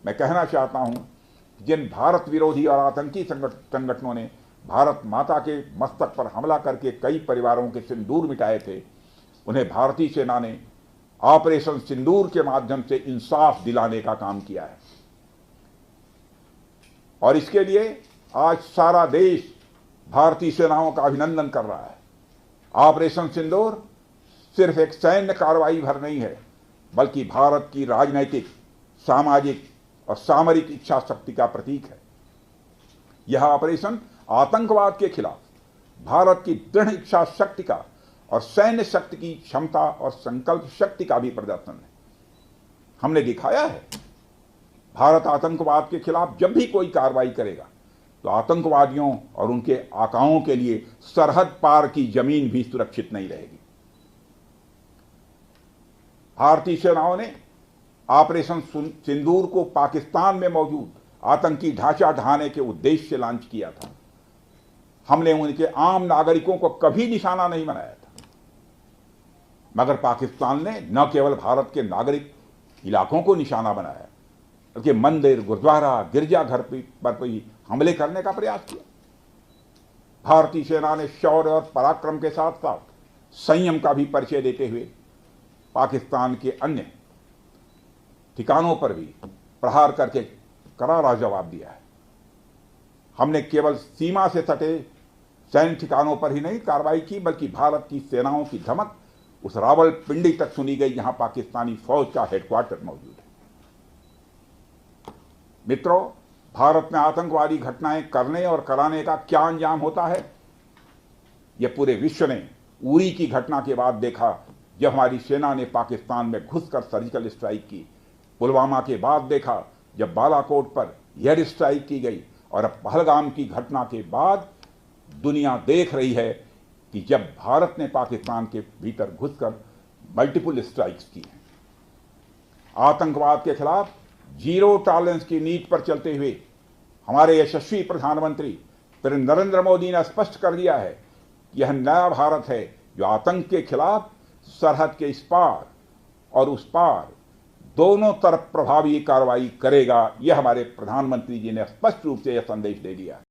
मैं कहना चाहता हूं, जिन भारत विरोधी और आतंकी संगठनों ने भारत माता के मस्तक पर हमला करके कई परिवारों के सिंदूर मिटाए थे, उन्हें भारतीय सेना ने ऑपरेशन सिंदूर के माध्यम से इंसाफ दिलाने का काम किया है। और इसके लिए आज सारा देश भारतीय सेनाओं का अभिनंदन कर रहा है। ऑपरेशन सिंदूर सिर्फ एक सैन्य कार्रवाई भर नहीं है, बल्कि भारत की राजनैतिक, सामाजिक और सामरिक इच्छा शक्ति का प्रतीक है। यह ऑपरेशन आतंकवाद के खिलाफ भारत की दृढ़ इच्छा शक्ति का और सैन्य शक्ति की क्षमता और संकल्प शक्ति का भी प्रदर्शन है। हमने दिखाया है, भारत आतंकवाद के खिलाफ जब भी कोई कार्रवाई करेगा तो आतंकवादियों और उनके आकाओं के लिए सरहद पार की जमीन भी सुरक्षित नहीं रहेगी। भारतीय सेनाओं ने ऑपरेशन सिंदूर को पाकिस्तान में मौजूद आतंकी ढांचा ढहाने के उद्देश्य से लॉन्च किया था। हमने उनके आम नागरिकों को कभी निशाना नहीं बनाया था, मगर पाकिस्तान ने न केवल भारत के नागरिक इलाकों को निशाना बनाया, बल्कि मंदिर, गुरुद्वारा, गिरजाघर पर भी हमले करने का प्रयास किया। भारतीय सेना ने शौर्य और पराक्रम के साथ साथ संयम का भी परिचय देते हुए पाकिस्तान के अन्य ठिकानों पर भी प्रहार करके करारा जवाब दिया है। हमने केवल सीमा से सटे सैन्य ठिकानों पर ही नहीं कार्रवाई की, बल्कि भारत की सेनाओं की धमक उस रावलपिंडी तक सुनी गई जहां पाकिस्तानी फौज का हेडक्वार्टर मौजूद है। मित्रों, भारत में आतंकवादी घटनाएं करने और कराने का क्या अंजाम होता है, यह पूरे विश्व ने उरी की घटना के बाद देखा, जब हमारी सेना ने पाकिस्तान में घुसकर सर्जिकल स्ट्राइक की। पुलवामा के बाद देखा, जब बालाकोट पर एयर स्ट्राइक की गई। और अब पहलगाम की घटना के बाद दुनिया देख रही है कि जब भारत ने पाकिस्तान के भीतर घुसकर मल्टीपल स्ट्राइक्स की हैं। आतंकवाद के खिलाफ जीरो टॉलरेंस की नीति पर चलते हुए हमारे यशस्वी प्रधानमंत्री श्री नरेंद्र मोदी ने स्पष्ट कर दिया है कि यह नया भारत है जो आतंक के खिलाफ सरहद के इस पार और उस पार दोनों तरफ प्रभावी कार्रवाई करेगा। यह हमारे प्रधानमंत्री जी ने स्पष्ट रूप से यह संदेश दे दिया।